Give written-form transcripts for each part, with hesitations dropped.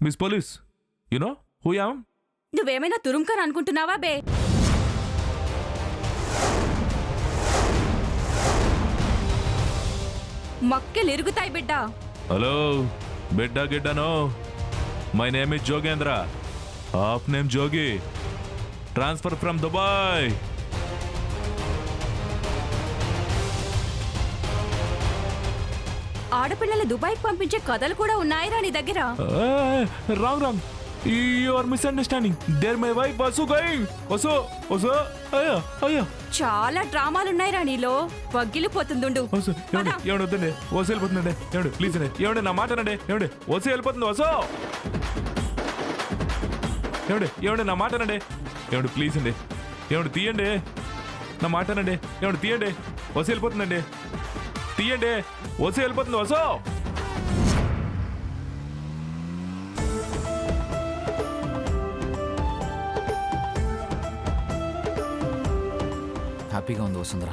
Miss police you know who am? నువ్వేమైనా తురుంకని అనుకుంటున్నావా బే? మక్కెలు ఇరుగుతాయి బిడ్డ. హలో బిడ్డా గిడ్డనో, my name is Jogendra, half name Jogi, transfer from Dubai. ఆడపిల్లలు దుబాయ్కి పంపించే కథలు కూడా ఉన్నాయిరా నీ దగ్గర? Wrong wrong, you are misunderstanding. There my wife Vasu going. Vasu Vasu అయ్యా అయ్యా, చాలా డ్రామాలున్నాయిరా నీలో, పగిలిపోతుందుండు. వసు ఏమండి ఏమండి వద్దండి, వసు వెళ్ళిపోతుందండి. ఏమండి ప్లీజ్ అండి, ఏమండి నా మాట అనండి. ఏమండి వసు వెళ్ళిపోతుంది. వసు ఏమండి ఏమండి నా మాట అనండి. ఏమండి ప్లీజ్ అండి, ఏమండి తీయండి నా మాట అనండి. ఏమండి తీయండి, వసు వెళ్ళిపోతుందండి. తీయండి, వసు వెళ్ళిపోతుంది. వసు హ్యాపీగా ఉంది వసుంధర.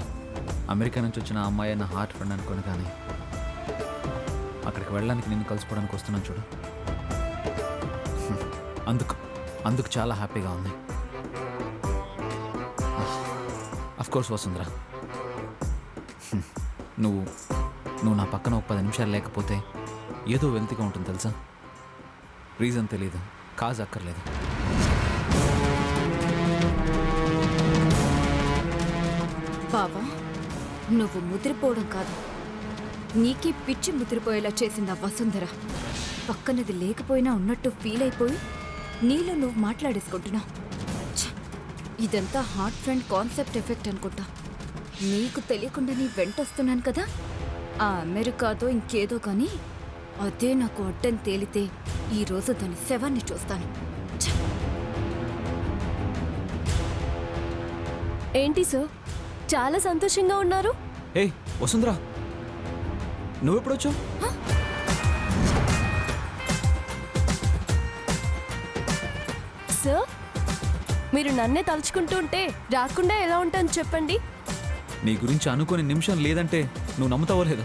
అమెరికా నుంచి వచ్చిన ఆ అమ్మాయి నా హార్ట్ ఫ్రెండ్ అనుకోని, కానీ అక్కడికి వెళ్ళడానికి నిన్ను కలుసుకోవడానికి వస్తున్నాను చూడు, అందుకు చాలా హ్యాపీగా ఉంది. అఫ్కోర్స్ వసుంధర, నువ్వు నా పక్కన ఒక 10 నిమిషాలు లేకపోతే ఏదో వెల్తిగా ఉంటుంది తెలుసా. రీజన్ తెలీదు, కాజ్ అక్కర్లేదు. బావా, నువ్వు ముదిరిపోవడం కాదు, నీకే పిచ్చి ముదిరిపోయేలా చేసింది ఆ వసుంధర. పక్కనది లేకపోయినా ఉన్నట్టు ఫీల్ అయిపోయి నీలో నువ్వు మాట్లాడేసుకుంటున్నావు. ఇదంతా హార్ట్ ఫ్రెండ్ కాన్సెప్ట్ ఎఫెక్ట్ అనుకుంటా. నీకు తెలియకుండా నీ వెంటొస్తున్నాను కదా, ఆ అమెరికాతో ఇంకేదో కానీ అదే నాకు అడ్డం తేలితే ఈరోజు దాని శవాన్ని చూస్తాను. ఏంటి సార్, చాలా సంతోషంగా ఉన్నారు? ఏయ్ వసుంధర, నువ్వెప్పుడొచ్చావు? సార్, మీరు నన్నే తలుచుకుంటూ ఉంటే రాకుండా ఎలా ఉంటాను చెప్పండి. నీ గురించి అనుకోని నిమిషం లేదంటే నువ్వు నమ్ముతావో లేదు.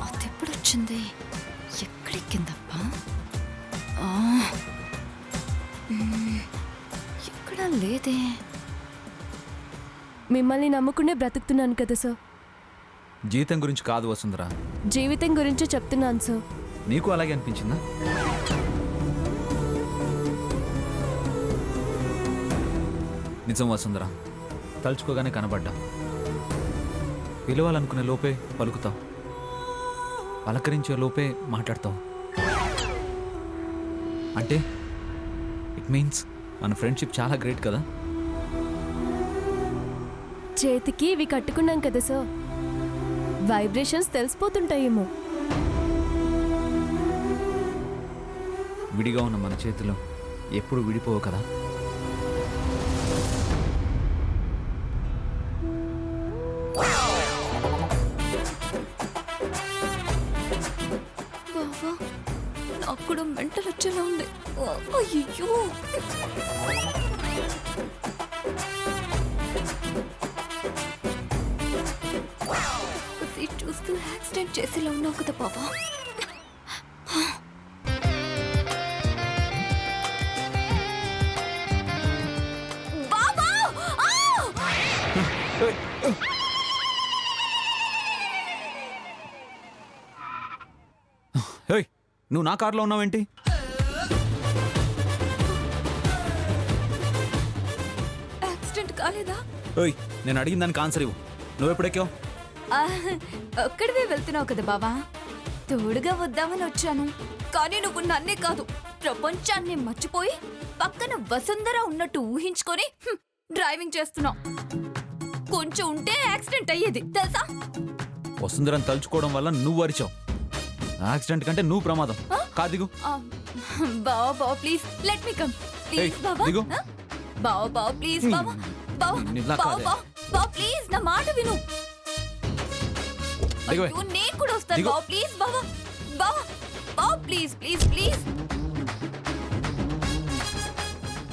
అదెప్పుడొచ్చింది? ఎక్కడెక్కిందప్పా? ఎక్కడా లేదే. మిమ్మల్ని నమ్ముకునే బ్రతుకుతున్నాను కదా సార్. జీవితం గురించి కాదు వసుంధర, జీవితం గురించి చెప్తున్నాను సార్. నీకు అలాగే అనిపించిందా? నిజం వసుంధర, తలుచుకోగానే కనబడ్డా. పిలవాలనుకునే లోపే పలుకుతావు, పలకరించే లోపే మాట్లాడతావు. అంటే ఇట్ మీన్స్ మన ఫ్రెండ్షిప్ చాలా గ్రేట్ కదా. చేతికి ఇవి కట్టుకున్నాం కదా సార్, వైబ్రేషన్స్ తెలిసిపోతుంటాయేమో. విడిగా ఉన్న మన చేతులు ఎప్పుడు విడిపోవు కదా. బావా, నాకు కూడా మెంటల్ వచ్చేలా ఉంది. అయ్యో, చూస్తూ యాక్సిడెంట్ చేసేలా ఉన్నావు కదా బావా. బావా! హేయ్, నువ్వు నా కారులో ఉన్నావేంటి? యాక్సిడెంట్ కాలేదా? ఓయ్, నేను అడిగిన దానికి ఆన్సర్ ఇవ్వు. నువ్వెప్పుడెక్కావు? ఒక్కడివే వెళ్తున్నావు కదా బావా, తోడుగా వద్దామని వచ్చాను. కానీ నువ్వు నన్నే కాదు, ప్రపంచాన్ని మర్చిపోయి పక్కన వసుంధర ఉన్నట్టు ఊహించుకొని డ్రైవింగ్ చేస్తున్నావు. కొంచెం ఉంటే యాక్సిడెంట్ అయ్యేది తెలుసా. వసుంధరని తలుచుకోవడం వల్ల నువ్వు అరిచావు. యాక్సిడెంట్ కంటే నువ్వు ప్రమాదం. కాదిగు. బావా బావా please let me come please బావా. బావా బావా ప్లీజ్ బావా. బావా బావా బావా ప్లీజ్ నా మాట విను. నేను కూడా వస్తాను బావా ప్లీజ్. బావా బావా బావా ప్లీజ్ ప్లీజ్ ప్లీజ్.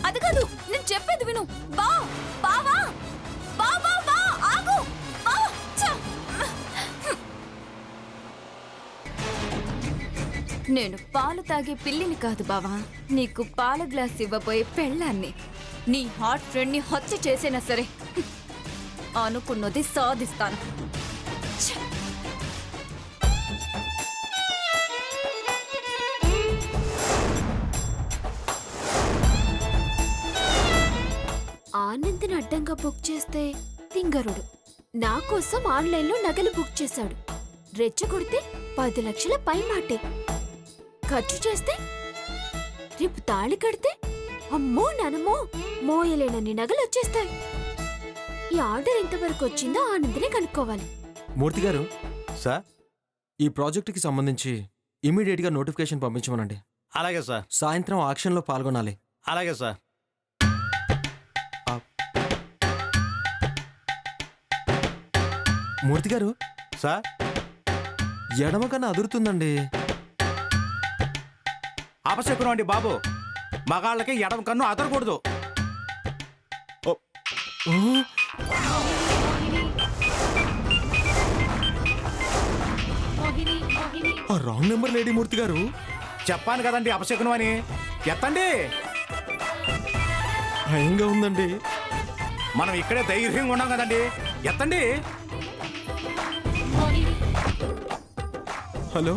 అది కాదు, నేను చెప్పేది విను. బావా బావా బావా బావా ఆగు. బావా నేను పాలు తాగే పిల్లిని కాదు బావా, నీకు పాల గ్లాస్ ఇవ్వబోయే పెళ్ళాన్ని. నీ హాట్ ఫ్రెండ్ ని హత్య చేసినా సరే అనుకున్నది సాధిస్తాను. ఛ! ఆనంద్ని అడ్డంగా బుక్ చేస్తే తింగరుడు నా కోసం ఆన్లైన్లో నగలు బుక్ చేశాడు. రెచ్చగొడితే 10 లక్షల పై మాటే. ఖర్చు చేస్తే రేపు తాళి కడితే అమ్మో నానమ్మో మోయలేనన్ని నగలు వచ్చేస్తాయి. ఈ ఆర్డర్ ఎంతవరకు వచ్చిందో ఆనంద్నే కనుక్కోవాలి. మూర్తి గారు, సార్ ఈ ప్రాజెక్టుకి సంబంధించి ఇమీడియట్గా నోటిఫికేషన్ పంపించమనండి. అలాగే సార్. సాయంత్రం ఆక్షన్లో పాల్గొనాలి. అలాగే సార్. మూర్తి గారు, సార్ ఎడమ కన్నా అదురుతుందండి. అపశకునం అండి బాబు. మగాళ్ళకి ఎడమ కన్ను అదరకూడదు. ఆ రాంగ్ నెంబర్ లేడీ మూర్తి గారు. చెప్పాను కదండి అపశకునం అని. ఎత్తండి. భయంగా ఉందండి. మనం ఇక్కడే ధైర్యంగా ఉన్నాం కదండి. ఎత్తండి. హలో,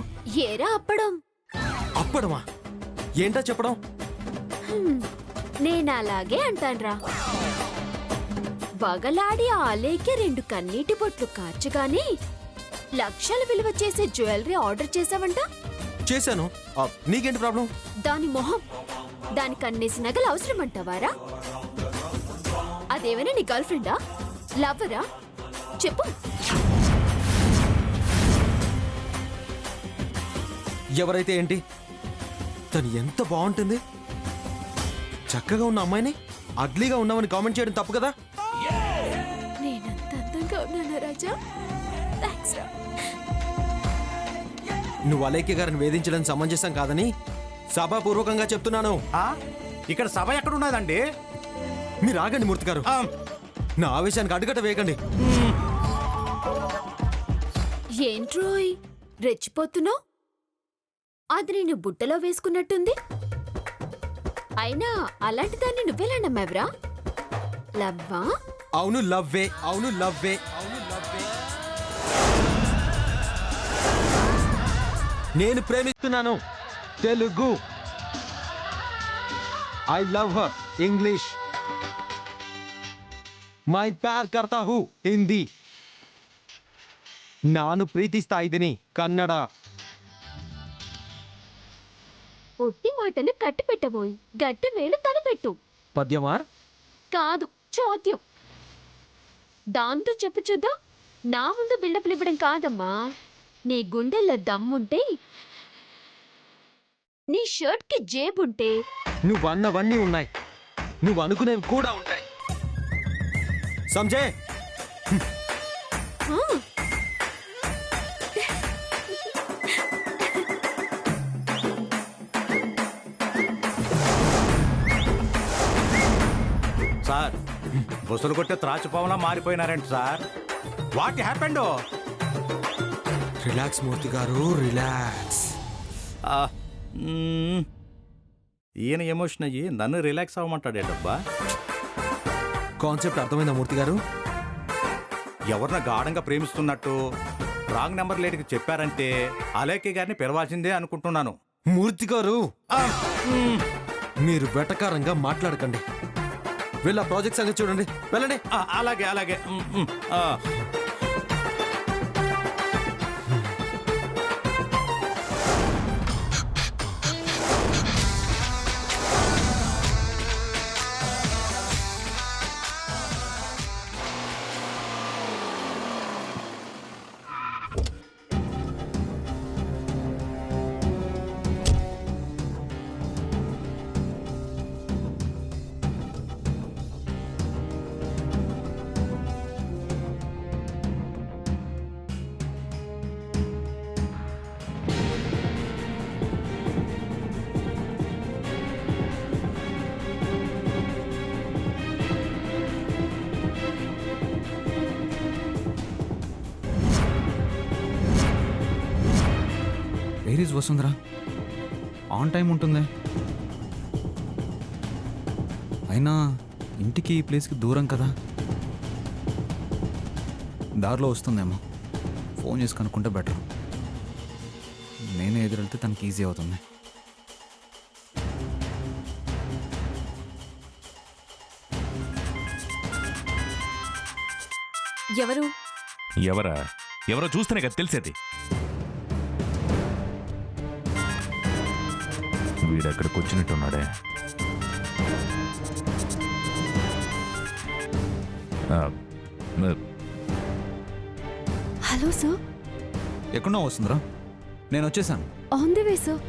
ఏరా అప్పడం? అప్పడమా? ఏంటా చెప్పడం? నేనలాగే అంటాన్రా. వగలాడి ఆలేకి 2 కన్నీటి బొట్లు కార్చగానే లక్షల విలువ చేసే జ్యువెలరీ ఆర్డర్ చేసావంట. చేశాను. నీకేంటి ప్రాబ్లం? దాని మొహం, దానికి అన్నేసి నగలు అవసరమంటావారా? అదేమైనా నీ గర్ల్ ఫ్రెండా, లవ్వరా? చెప్పు. ఎవరైతే ఏంటి, తను ఎంత బాగుంటుంది. చక్కగా ఉన్న అమ్మాయిని అగ్లీగా ఉన్నామని కామెంట్ చేయడం తప్పు కదా. నేనంత అందంగా ఉన్నానా రాజా? థాంక్స్ రా. నువ్వు అలేఖ్య గారిని వేధించడం సమంజసం కాదని సభాపూర్వకంగా చెప్తున్నాను. ఆ? ఇక్కడ సభ ఎక్కడ ఉన్నదండి? మీరు ఆగండి మూర్తి గారు. నా ఆవేశానికి అడ్డుకట్ట వేయకండి. ఏంట్రోయ్ రెచ్చిపోతున్నావు? అది నేను బుట్టలో వేసుకున్నట్టుంది. అయినా అలాంటి దాన్ని నువ్వెలా నమ్మావురా? లవ్వా? అవును లవ్వే, అవును లవ్వే, అవును లవ్వే. నేను ప్రేమిస్తున్నాను. Telugu. I love her. English. మై ప్యార్ కర్తా హూ. హిందీ. ನಾನು ಪ್ರೀತಿಸ್ತಾ ಇದ್ದೀನಿ. ಕನ್ನಡ. ఒట్టి మాటలు కట్టి పెట్టబోయి గట్టి వేలు తలపెట్టు. పద్యమా? కాదు, చోద్యం. దాంతో చెప్పు చూద్దాం. నా ముందు బిల్డప్లు ఇవ్వడం కాదమ్మా. నీ గుండెల్లో దమ్ముంటే, నీ షర్ట్ కి జేబుంటే, నువ్వు అన్నవన్నీ ఉన్నాయి, నువ్వు అనుకునేవి కూడా ఉంటాయి. సంజయ్, ఆ, సార్ బుసలు కొట్టే త్రాచుపాములా మారిపోయినారంట సార్. What happened? రిలాక్స్ మూర్తి గారు, రిలాక్స్. ఈయన ఎమోషన్ అయ్యి నన్ను రిలాక్స్ అవ్వమంటాడేటబ్బా. కాన్సెప్ట్ అర్థమైందా మూర్తి గారు? ఎవరిన గాఢంగా ప్రేమిస్తున్నట్టు రాంగ్ నెంబర్ లేడికి చెప్పారంటే అలేఖ్య గారిని పిలవాల్సిందే అనుకుంటున్నాను. మూర్తి గారు, మీరు వెటకారంగా మాట్లాడకండి. వెళ్ళి ఆ ప్రాజెక్ట్ సంగతి చూడండి. వెళ్ళండి. అలాగే అలాగే. Where is Vasundhara? On time ఉంటుంది. అయినా ఇంటికి ఈ ప్లేస్కి దూరం కదా, దారిలో వస్తుందేమో. ఫోన్ చేసి కనుక్కుంటే బెటర్. నేనే ఎదురెళ్తే తనకి ఈజీ అవుతుంది. ఎవరు? ఎవరో చూస్తేనే కదా తెలిసేది. వీడెక్కడికి వచ్చినట్టున్నాడే. Hello sir. ఎక్కడో వస్తుందిరా, నేను వచ్చేసాను. On the way sir.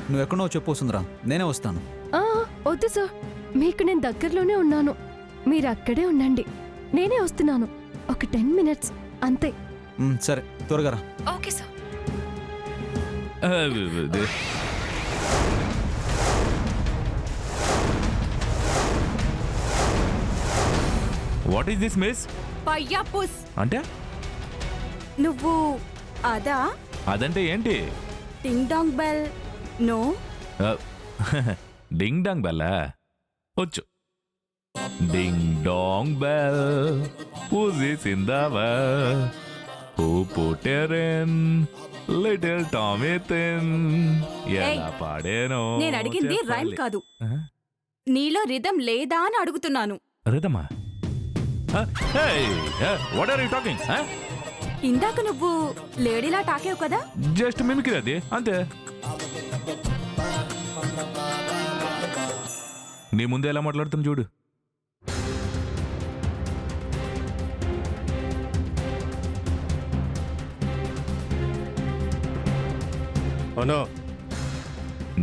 నువ్వు ఎక్కడో చెప్పు వస్తుందిరా, నేనే వస్తాను. వద్దు సార్, మీకు నేను దగ్గరలోనే ఉన్నాను. మీరు అక్కడే ఉండండి, నేనే వస్తున్నాను. ఒక 10 minutes అంతే. సరే, త్వరగా రా. Okay sir. What is this miss? పయ్యా పుస్. అంటే నువ్వు అదా? అదంటే ఏంటి? Ting dong bell. No. Ding dong బెల్లా? వచ్చు. Ding dong bell, who's this in the well? Who put her in? Little Tommy Thin. ఎలా పాడేనో నేను అడిగింది రైమ్ కాదు, నీలో రిథం లేదా అని అడుగుతున్నాను. రిథమా? What are you talking? ఇందాక నువ్వు లేడీలా టాకేవు కదా. జస్ట్ మిమిక్రీ అది, అంతే. నీ ముందే ఎలా మాట్లాడుతాం చూడు. అన్నా,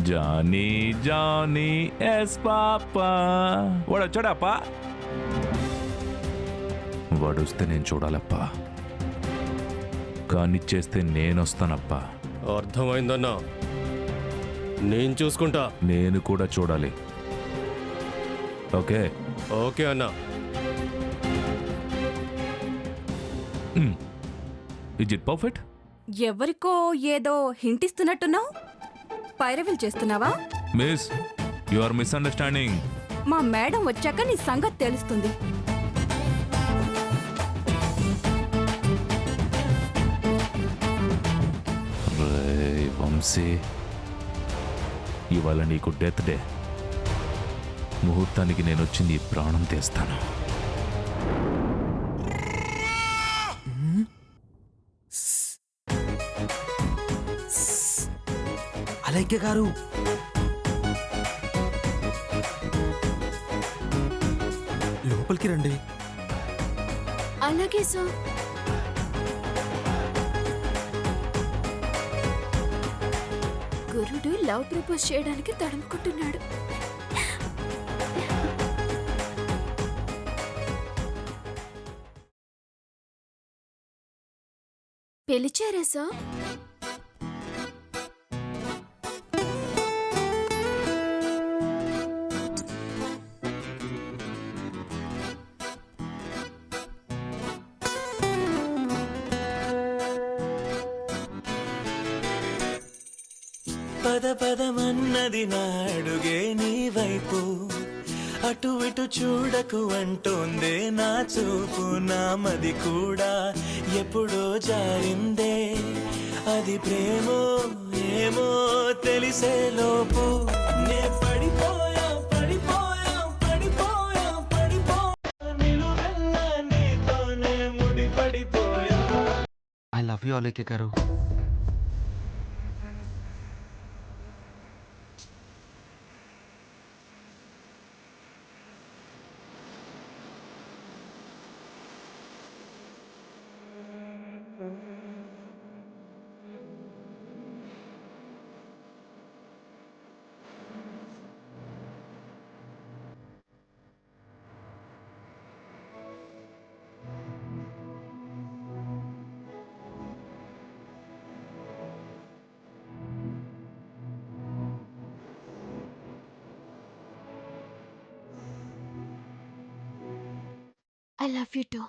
జానీ జానీ ఎస్ పాపా. వాడు వచ్చాడప్పా? వాడు వస్తే నేను చూడాలప్పా, కానిచ్చేస్తే నేనొస్తానప్పా. అర్థమైందన్నా, నేను చూసుకుంటా. నేను కూడా చూడాలి. ఓకే? ఓకే అన్నా. Is it perfect? ఎవరికో ఏదో హింటిస్తున్నట్టున్నావు. పైరవిల్ చేస్తున్నావా? Miss, you are misunderstanding. మా మేడం వచ్చాక నీ సంగతి తెలుస్తుంది. వంశీ, ఇవాళ నీకు డెత్ డే. ముహూర్తానికి నేను వచ్చి నీ ప్రాణం తీస్తాను. అలైక్య గారు, లోపలికి రండి. అలాగే సార్. గురుడు లవ్ ప్రపోజ్ చేయడానికి తడుముకుంటున్నాడు. పిలిచారా సార్? పద పదమన్నది నాడుగే నీ వైపు, అటు ఇటు చూడకు అంటోందే నా చూపు. నా మది కూడా ఎప్పుడో జారిందే, అది ప్రేమో ఏమో తెలిసే లోపు నే పడిపోయా పడిపోయా పడిపోయా పడిపోయా, నిలువెల్ల నీతోనే ముడి పడిపోయా. ఐ లవ్ యూ అలైక్య గారు. I love you too.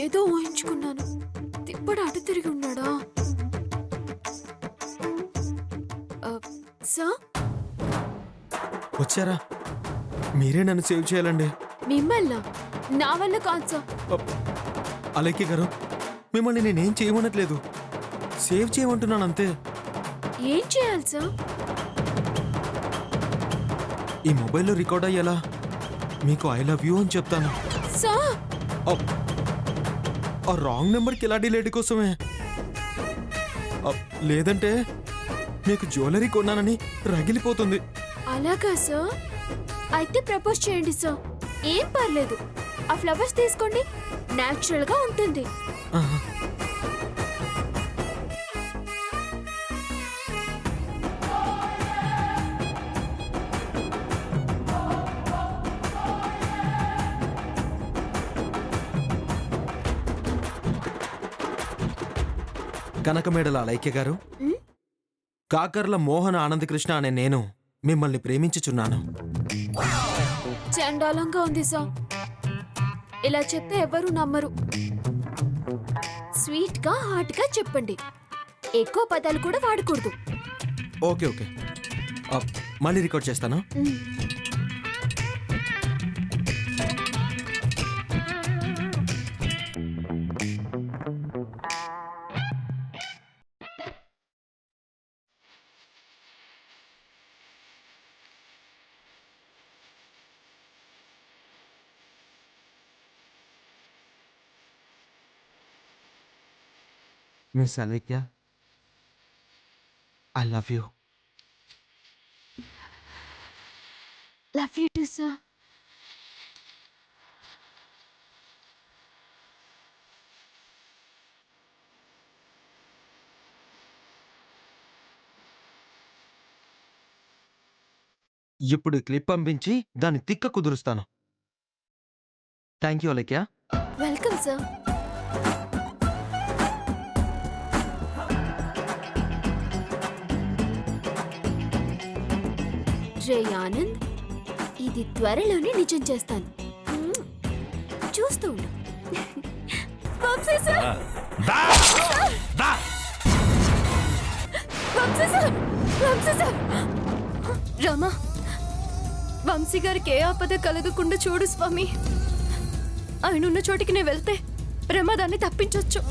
ఏదో ఊహించుకున్నాను. తిప్పడు అటు తిరిగి ఉన్నాడా? సార్, వచ్చారా? మీరే నన్ను సేవ్ చేయాలండి. మిమ్మల్ని నా వల్ల కాదు సార్. అలైకే గారు, మిమ్మల్ని నేనేం చేయమనట్లేదు, సేవ్ చేయమంటున్నాను అంతే. ఏం చేయాలి సార్? ఈ మొబైల్లో రికార్డ్ అయ్యేలా మీకు ఐ లవ్ యూ అని చెప్తాను. సార్, ఆ రాంగ్ నెంబర్కి ఎలా డిలేట్ కోసమే. లేదంటే మీకు జ్యువెలరీ కొన్నానని రగిలిపోతుంది. అలాగా సార్? అయితే ప్రపోజ్ చేయండి సార్, ఏం పర్లేదు. ఆ ఫ్లవర్స్ తీసుకోండి, న్యాచురల్ గా ఉంటుంది. ఆహా. కనకమేడల అలైక్య గారు, కాకర్ల మోహన ఆనందకృష్ణ అనే నేను మిమ్మల్ని ప్రేమించుచున్నాను. చండాలంగా ఉంది సార్. ఇలా చెప్తే ఎవరు నమ్మరు. స్వీట్ గా హాట్ గా చెప్పండి, ఎక్కువ పదాలు కూడా వాడకూడదు. ఓకే ఓకే, మళ్ళీ రికార్డ్ చేస్తాను. Miss Alaikya, I love you. Love you too sir. ఇప్పుడు క్లిప్ పంపించి దాన్ని తిక్క కుదురుస్తాను. Thank you Alaikya. Welcome sir. రే ఆనంద్, ఇది త్వరలోనే నిజం చేస్తాను. చూస్తూ ఉండు. Vamshi sir! Vamshi sir! Vamshi sir! Rama, Vamshi గారికి ఏ ఆపద కలగకుండా చూడు స్వామి. ఆయన ఉన్న చోటికి నేను వెళ్తే ప్రమాదాన్ని తప్పించొచ్చు.